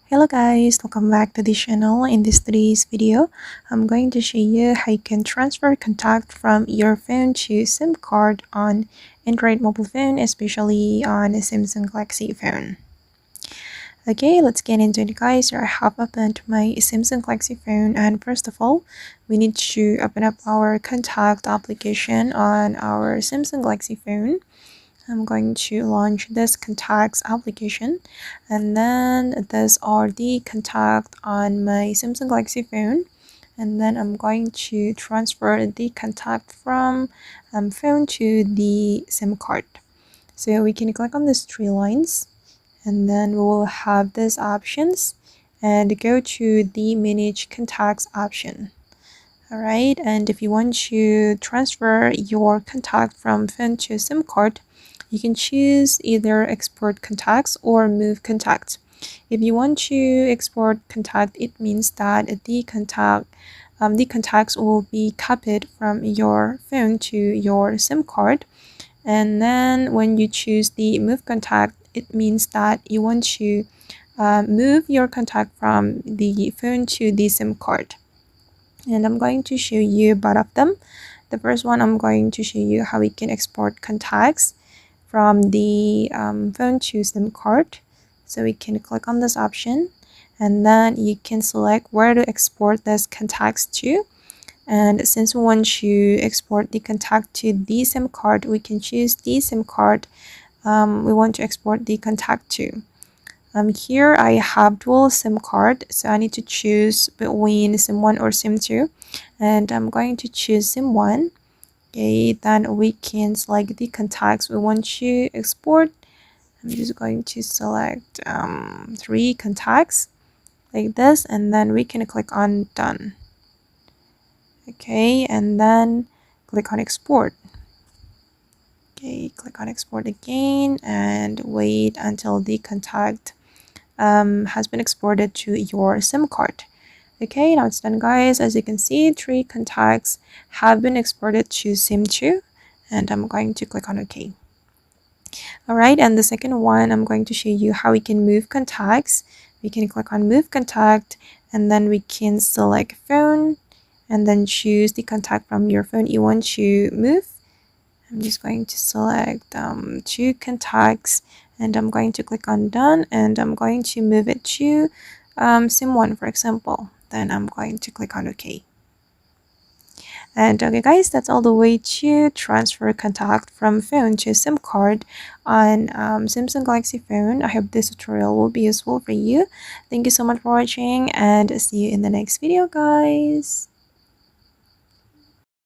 Hello guys, welcome back to the channel. In today's video, I'm going to show you how you can transfer contact from your phone to SIM card on Android mobile phone, especially on a Samsung Galaxy phone. Okay, let's get into it guys. I have opened my Samsung Galaxy phone, and first of all, we need to open up our contact application on our Samsung Galaxy phone. I'm going to launch this contacts application, and then these are the contact on my Samsung Galaxy phone, and then I'm going to transfer the contact from phone to the SIM card. So we can click on these three lines, and then we will have these options and go to the manage contacts option. Alright, and if you want to transfer your contact from phone to SIM card, you can choose either export contacts or move contacts. If you want to export contact, it means that the contacts will be copied from your phone to your SIM card. And then when you choose the move contact, it means that you want to move your contact from the phone to the SIM card. And I'm going to show you both of them. The first one, I'm going to show you how we can export contacts from the phone to SIM card. So we can click on this option, and then you can select where to export this contacts to. And since we want to export the contact to the SIM card, we can choose the SIM card we want to export the contact to. Here I have dual SIM card, so I need to choose between SIM 1 or SIM 2, and I'm going to choose SIM 1. Okay, then we can select the contacts we want to export. I'm just going to select 3 contacts like this, and then we can click on done. Okay, and then click on export. Okay, click on export again and wait until the contact has been exported to your SIM card. Okay, now it's done guys. As you can see, 3 contacts have been exported to SIM 2, and I'm going to click on OK. Alright, and the second one, I'm going to show you how we can move contacts. We can click on move contact, and then we can select phone, and then choose the contact from your phone you want to move. I'm just going to select 2 contacts, and I'm going to click on done, and I'm going to move it to SIM 1 for example. Then I'm going to click on OK. And okay guys, that's all the way to transfer contact from phone to SIM card on Samsung Galaxy phone. I hope this tutorial will be useful for you. Thank you so much for watching, and see you in the next video guys.